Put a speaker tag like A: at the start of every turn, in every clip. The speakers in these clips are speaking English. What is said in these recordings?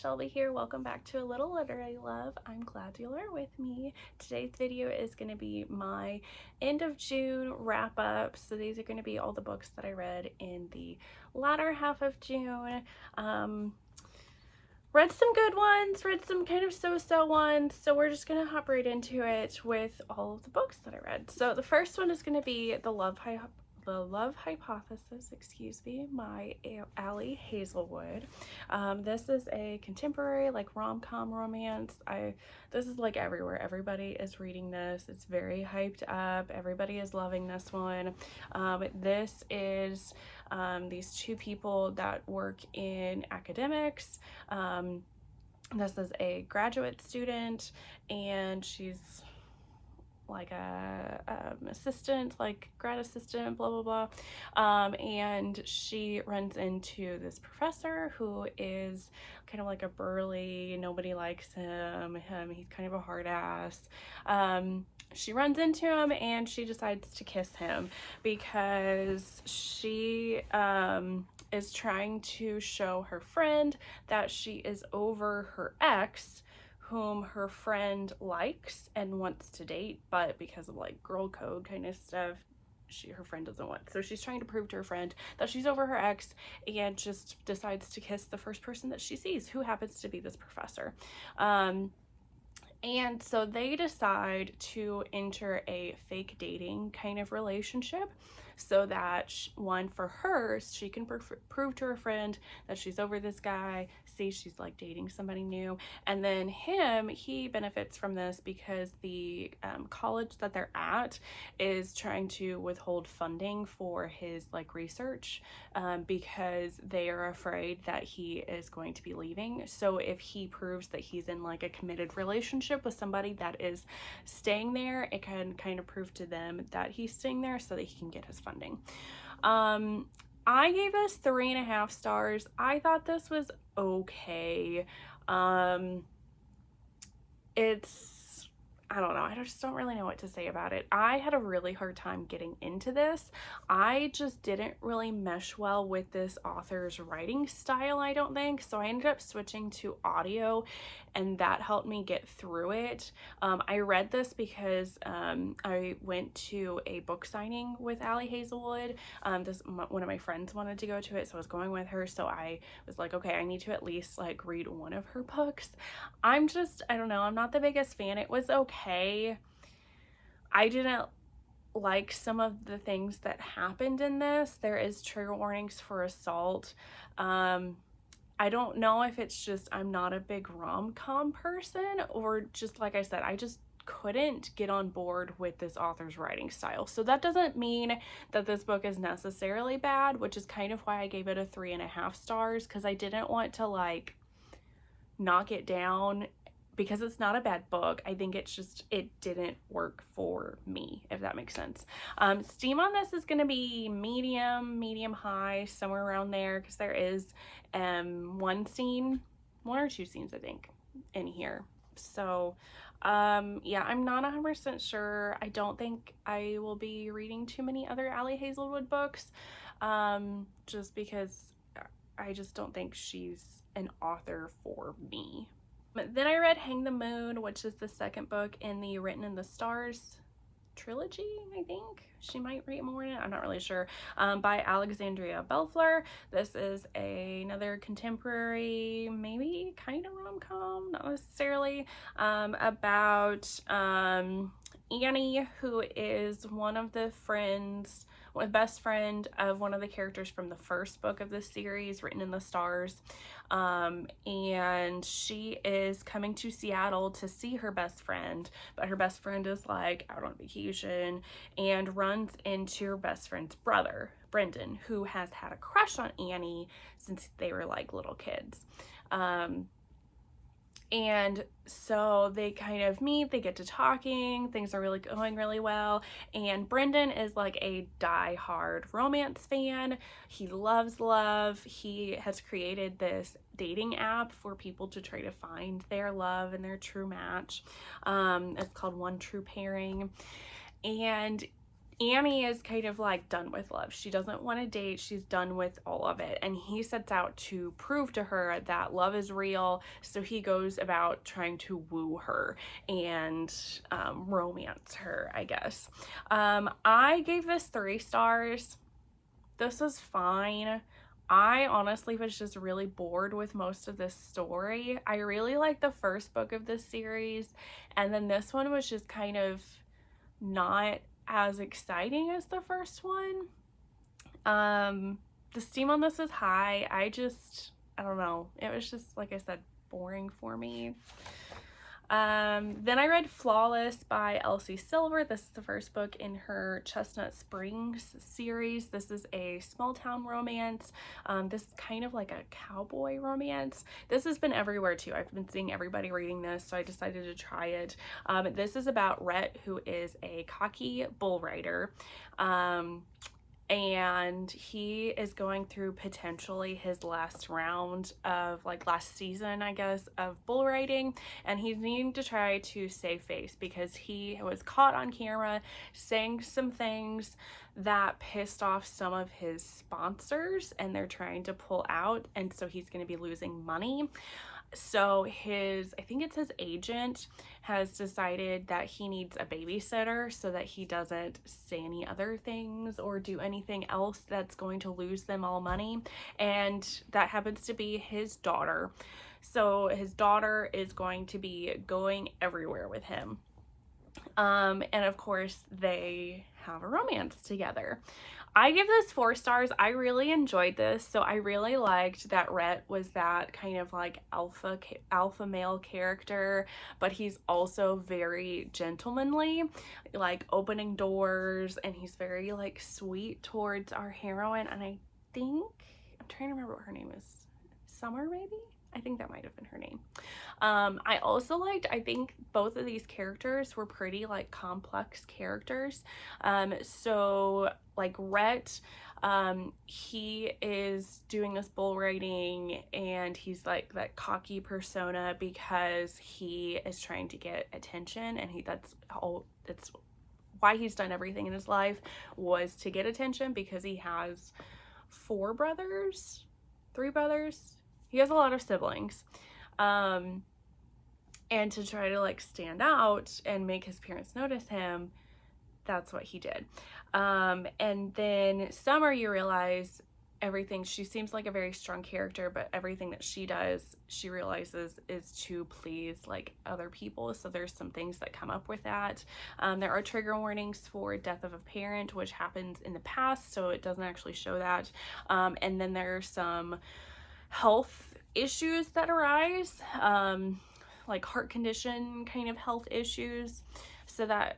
A: Shelby here. Welcome back to A Little Literary Love. I'm glad you are with me. Today's video is going to be my end of June wrap up. So these are going to be all the books that I read in the latter half of June. Read some good ones, read some kind of so-so ones, so we're just gonna hop right into it with all of the books that I read. So the first one is gonna be The Love Hypothesis, by Ali Hazelwood. This is a contemporary, like, rom-com romance. This is like everywhere. Everybody is reading this. It's very hyped up. Everybody is loving this one. This is these two people that work in academics. This is a graduate student, and she's like a assistant, like grad assistant, blah blah blah, and she runs into this professor who is kind of like a burly, nobody likes him, he's kind of a hard ass. She runs into him and she decides to kiss him because she is trying to show her friend that she is over her ex, whom her friend likes and wants to date, but because of like girl code kind of stuff, her friend doesn't want. So she's trying to prove to her friend that she's over her ex, and just decides to kiss the first person that she sees, who happens to be this professor. And so they decide to enter a fake dating kind of relationship so that, one, for her, she can prove to her friend that she's over this guy, see she's like dating somebody new, and then he benefits from this because the college that they're at is trying to withhold funding for his like research because they are afraid that he is going to be leaving. So if he proves that he's in like a committed relationship with somebody that is staying there, it can kind of prove to them that he's staying there so that he can get his funding. I gave this 3.5 stars. I thought this was okay. I don't know. I just don't really know what to say about it. I had a really hard time getting into this. I just didn't really mesh well with this author's writing style, I don't think. So I ended up switching to audio, and that helped me get through it. I read this because I went to a book signing with Ali Hazelwood. One of my friends wanted to go to it, so I was going with her. So I was like, okay, I need to at least like read one of her books. I don't know. I'm not the biggest fan. It was okay. I didn't like some of the things that happened in this. There is trigger warnings for assault. I don't know if it's just I'm not a big rom-com person, or just like I said, I just couldn't get on board with this author's writing style. So that doesn't mean that this book is necessarily bad, which is kind of why I gave it a 3.5 stars, because I didn't want to like knock it down because it's not a bad book. I think it's just, it didn't work for me, if that makes sense. Steam on this is going to be medium high, somewhere around there, because there is one or two scenes I think in here. So yeah, I'm not 100% sure. I don't think I will be reading too many other Ali Hazelwood books, just because I just don't think she's an author for me. Then I read Hang the Moon, which is the second book in the Written in the Stars trilogy, I think. She might write more in it, I'm not really sure, by Alexandria Bellefleur. This is another contemporary, maybe kind of rom-com, not necessarily, about Annie, who is one of the best friend of one of the characters from the first book of this series, Written in the Stars, and she is coming to Seattle to see her best friend, but her best friend is like out on vacation and runs into her best friend's brother, Brendan, who has had a crush on Annie since they were like little kids. And so they kind of meet, they get to talking, things are really going really well, and Brendan is like a die-hard romance fan. He loves love. He has created this dating app for people to try to find their love and their true match. It's called One True Pairing, and Annie is kind of like done with love. She doesn't want to date. She's done with all of it. And he sets out to prove to her that love is real. So he goes about trying to woo her and romance her, I guess. I gave this 3 stars. This was fine. I honestly was just really bored with most of this story. I really liked the first book of this series, and then this one was just kind of not as exciting as the first one. The steam on this is high. I don't know. It was just, like I said, boring for me. Then I read Flawless by Elsie Silver. This is the first book in her Chestnut Springs series. This is a small town romance. This is kind of like a cowboy romance. This has been everywhere too. I've been seeing everybody reading this, so I decided to try it. This is about Rhett, who is a cocky bull rider. And he is going through potentially his last round of, like, last season, I guess, of bull riding, and he's needing to try to save face because he was caught on camera saying some things that pissed off some of his sponsors, and they're trying to pull out, and so he's going to be losing money. So I think it's his agent, has decided that he needs a babysitter so that he doesn't say any other things or do anything else that's going to lose them all money. And that happens to be his daughter. So his daughter is going to be going everywhere with him. And of course they have a romance together. I give this 4 stars. I really enjoyed this. So I really liked that Rhett was that kind of like alpha male character, but he's also very gentlemanly, like opening doors, and he's very like sweet towards our heroine. And I'm trying to remember what her name is. Summer, maybe? I think that might have been her name. I also I think both of these characters were pretty like complex characters. So like Rhett, he is doing this bull riding, and he's like that cocky persona because he is trying to get attention, and that's why he's done everything in his life, was to get attention, because he has 3 brothers. He has a lot of siblings. And to try to like stand out and make his parents notice him, that's what he did. And then Summer, you realize she seems like a very strong character, but everything that she does, she realizes is to please like other people. So there's some things that come up with that. There are trigger warnings for death of a parent, which happens in the past, so it doesn't actually show that. And then there are some health issues that arise, like heart condition kind of health issues, so that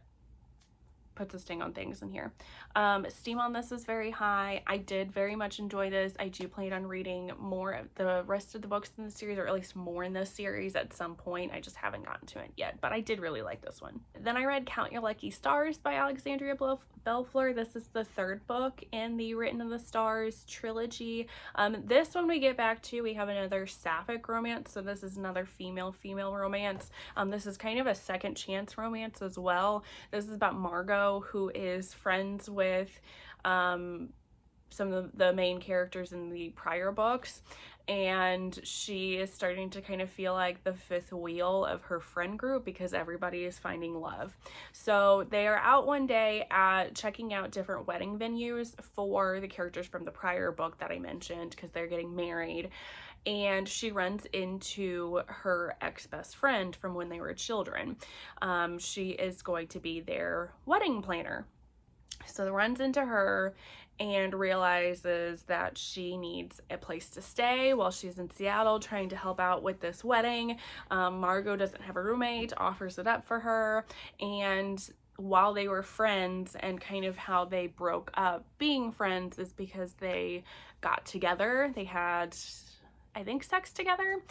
A: puts a sting on things in here. Steam on this is very high. I did very much enjoy this. I do plan on reading more of the rest of the books in the series, or at least more in this series at some point. I just haven't gotten to it yet, but I did really like this one. Then I read Count Your Lucky Stars by Alexandria Bellefleur. This is the 3rd book in the Written in the Stars trilogy. This one we get back to, we have another sapphic romance, so this is another female romance. This is kind of a second chance romance as well. This is about Margot, who is friends with some of the main characters in the prior books, and she is starting to kind of feel like the 5th wheel of her friend group because everybody is finding love. So they are out one day at checking out different wedding venues for the characters from the prior book that I mentioned, because they're getting married, and she runs into her ex-best friend from when they were children. She is going to be their wedding planner. So runs into her and realizes that she needs a place to stay while she's in Seattle trying to help out with this wedding. Margot doesn't have a roommate, offers it up for her, and while they were friends, and kind of how they broke up being friends is because they got together. They had, I think, sex together,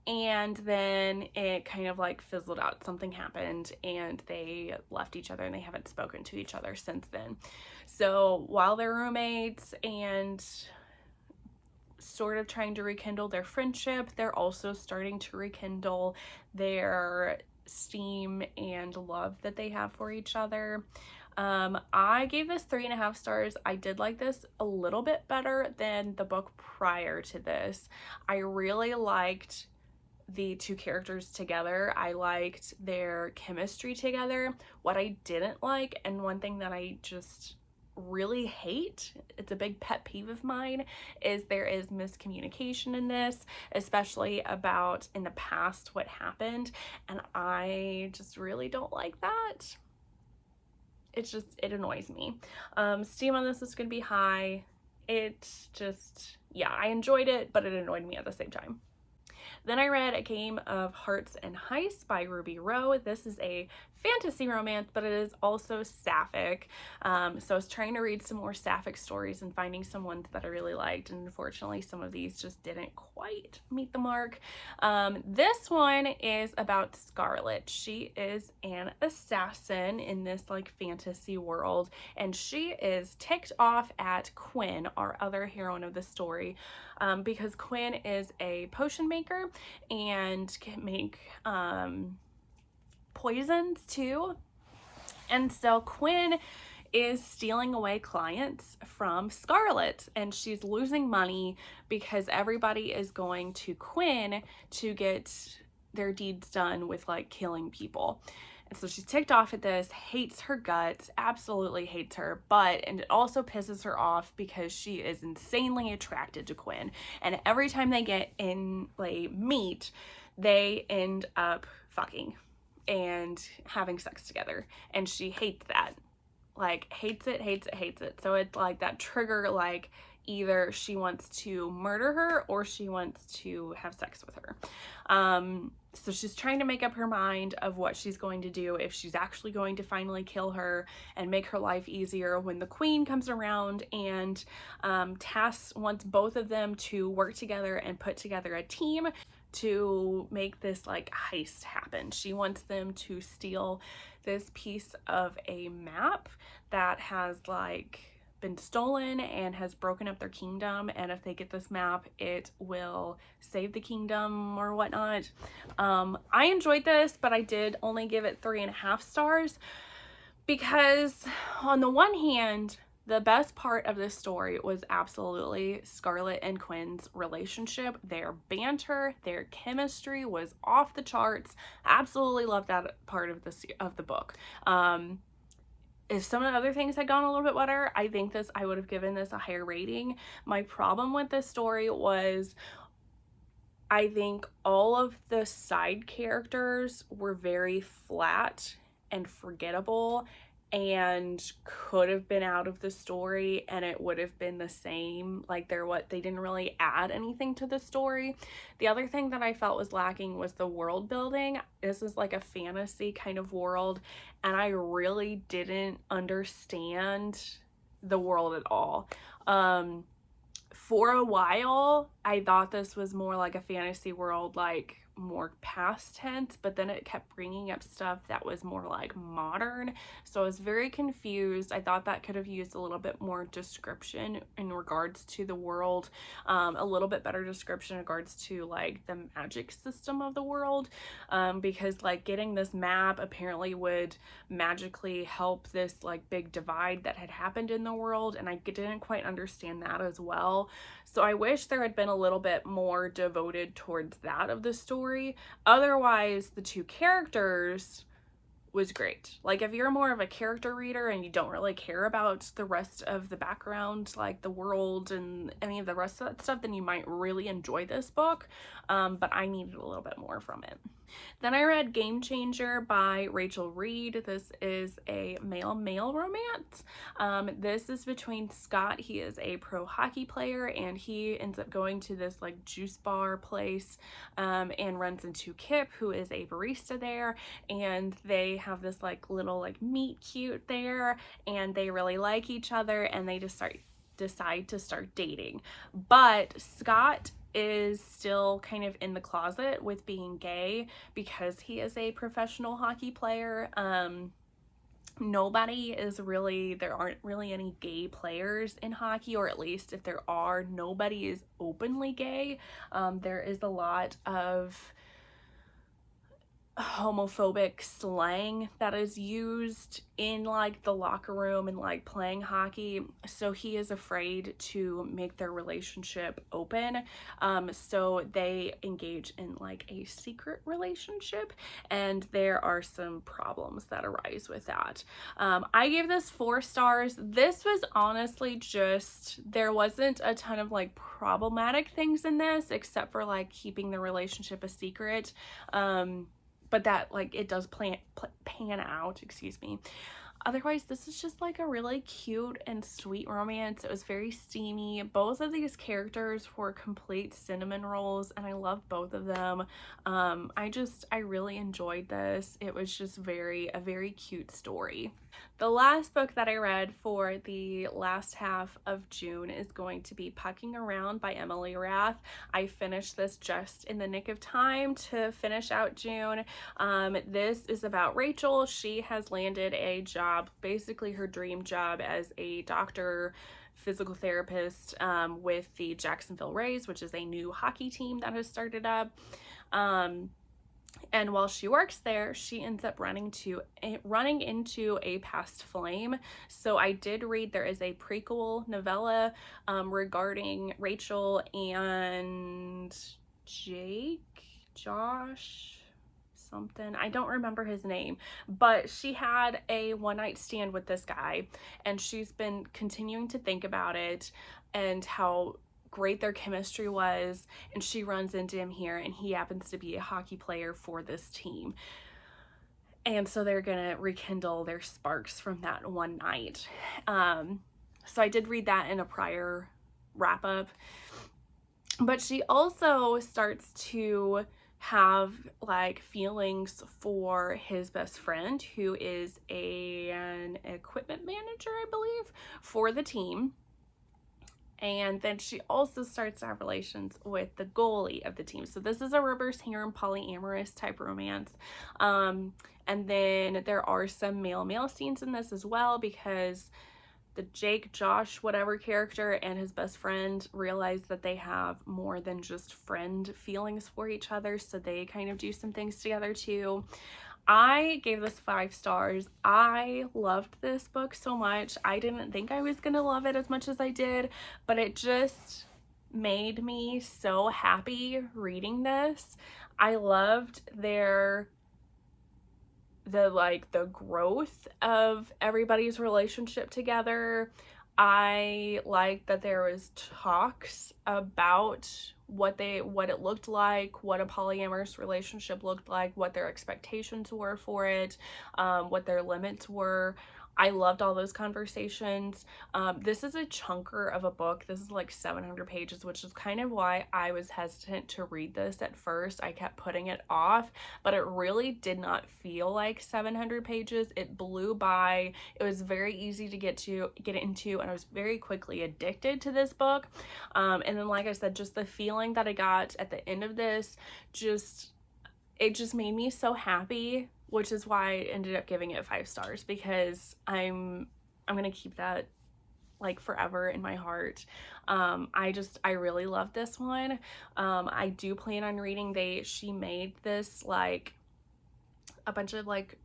A: and then it kind of like fizzled out. Something happened and they left each other, and they haven't spoken to each other since then. So while they're roommates and sort of trying to rekindle their friendship, they're also starting to rekindle their steam and love that they have for each other. I gave this 3.5 stars. I did like this a little bit better than the book prior to this. I really liked the two characters together. I liked their chemistry together. What I didn't like, and one thing that I just really hate, it's a big pet peeve of mine, is there is miscommunication in this, especially about in the past what happened, and I just really don't like that. It annoys me. Steam on this is gonna be high. Yeah, I enjoyed it, but it annoyed me at the same time. Then I read A Game of Hearts and Heists by Ruby Rowe. This is a fantasy romance, but it is also sapphic. So I was trying to read some more sapphic stories and finding some ones that I really liked, and unfortunately some of these just didn't quite meet the mark. This one is about Scarlet. She is an assassin in this like fantasy world, and she is ticked off at Quinn, our other heroine of the story, because Quinn is a potion maker and can make poisons too. And so Quinn is stealing away clients from Scarlet, and she's losing money because everybody is going to Quinn to get their deeds done with like killing people. And so she's ticked off at this, hates her guts, absolutely hates her, and it also pisses her off because she is insanely attracted to Quinn. And every time they meet, they end up fucking and having sex together. And she hates that. Like, hates it. So it's like that trigger, like, either she wants to murder her or she wants to have sex with her. So she's trying to make up her mind of what she's going to do, if she's actually going to finally kill her and make her life easier, when the queen comes around and wants both of them to work together and put together a team to make this like heist happen. She wants them to steal this piece of a map that has like been stolen and has broken up their kingdom, and if they get this map it will save the kingdom or whatnot. I enjoyed this, but I did only give it 3.5 stars because on the one hand, the best part of this story was absolutely Scarlet and Quinn's relationship. Their banter, their chemistry was off the charts. Absolutely loved that part of the book. If some of the other things had gone a little bit better, I think I would have given this a higher rating. My problem with this story was I think all of the side characters were very flat and forgettable and could have been out of the story and it would have been the same. Like they didn't really add anything to the story. The other thing that I felt was lacking was the world building. This is like a fantasy kind of world, and I really didn't understand the world at all. For a while, I thought this was more like a fantasy world, like more past tense, but then it kept bringing up stuff that was more like modern, so I was very confused. I thought that could have used a little bit more description in regards to the world, a little bit better description in regards to like the magic system of the world, because like getting this map apparently would magically help this like big divide that had happened in the world, and I didn't quite understand that as well. So I wish there had been a little bit more devoted towards that of the story. Otherwise, the two characters was great. Like if you're more of a character reader and you don't really care about the rest of the background, like the world and any of the rest of that stuff, then you might really enjoy this book. But I needed a little bit more from it. Then I read Game Changer by Reid. This is a male-male romance. This is between Scott. He is a pro hockey player and he ends up going to this like juice bar place and runs into Kip, who is a barista there, and they have this like little like meet cute there, and they really like each other, and they just decide to start dating. But Scott is still kind of in the closet with being gay because he is a professional hockey player. There aren't really any gay players in hockey, or at least if there are, nobody is openly gay. There is a lot of homophobic slang that is used in like the locker room and like playing hockey, so he is afraid to make their relationship open, so they engage in like a secret relationship, and there are some problems that arise with that. I gave this 4 stars. This was honestly just, there wasn't a ton of like problematic things in this except for like keeping the relationship a secret, but that like it does pan out, excuse me. Otherwise, this is just like a really cute and sweet romance. It was very steamy. Both of these characters were complete cinnamon rolls, and I love both of them. I really enjoyed this. It was just a very cute story. The last book that I read for the last half of June is going to be Pucking Around by Emily Rath. I finished this just in the nick of time to finish out June. This is about Rachel. She has landed a job, basically her dream job, as a doctor, physical therapist, with the Jacksonville Rays, which is a new hockey team that has started up. And while she works there, she ends up running into a past flame. So I did read, there is a prequel novella regarding Rachel and Josh something, I don't remember his name, but she had a one-night stand with this guy, and she's been continuing to think about it and how great their chemistry was, and she runs into him here, and he happens to be a hockey player for this team, and so they're gonna rekindle their sparks from that one night. So I did read that in a prior wrap-up, but she also starts to have like feelings for his best friend, who is an equipment manager, I believe, for the team. And then she also starts to have relations with the goalie of the team. So this is a reverse harem polyamorous type romance. And then there are some male scenes in this as well, because the Josh, whatever character, and his best friend realize that they have more than just friend feelings for each other. So they kind of do some things together too. I gave this 5 stars. I loved this book so much. I didn't think I was gonna love it as much as I did, but it just made me so happy reading this. I loved the growth of everybody's relationship together. I liked that there was talks about what it looked like, what a polyamorous relationship looked like, what their expectations were for it, what their limits were. I loved all those conversations. This is a chunker of a book. This is like 700 pages, which is kind of why I was hesitant to read this at first. I kept putting it off, but it really did not feel like 700 pages. It blew by. It was very easy to get into, and I was very quickly addicted to this book. And then, like I said, just the feeling that I got at the end of this, it just made me so happy, which is why I ended up giving it 5 stars, because I'm gonna keep that like forever in my heart. I really love this one. I do plan on reading, she made this like a bunch of like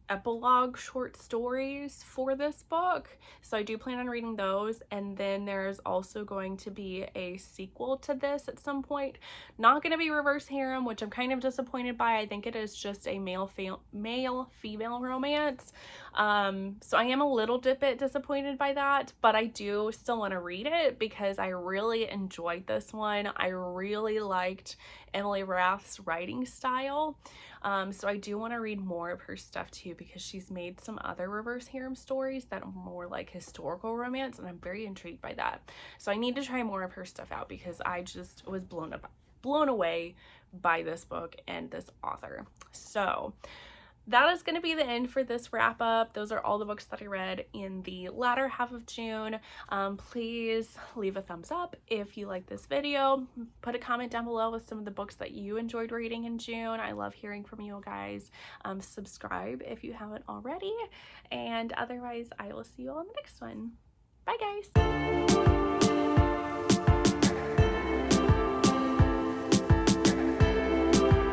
A: epilogue short stories for this book, so I do plan on reading those. And then there's also going to be a sequel to this at some point. Not going to be reverse harem, which I'm kind of disappointed by. I think it is just a male female romance, so I am a little bit disappointed by that, but I do still want to read it because I really enjoyed this one. I really liked Emily Rath's writing style. So I do want to read more of her stuff too, because she's made some other reverse harem stories that are more like historical romance, and I'm very intrigued by that. So I need to try more of her stuff out, because I just was blown away by this book and this author. So that is going to be the end for this wrap up. Those are all the books that I read in the latter half of June. Please leave a thumbs up if you like this video. Put a comment down below with some of the books that you enjoyed reading in June. I love hearing from you guys. Subscribe if you haven't already. And otherwise, I will see you all in the next one. Bye, guys.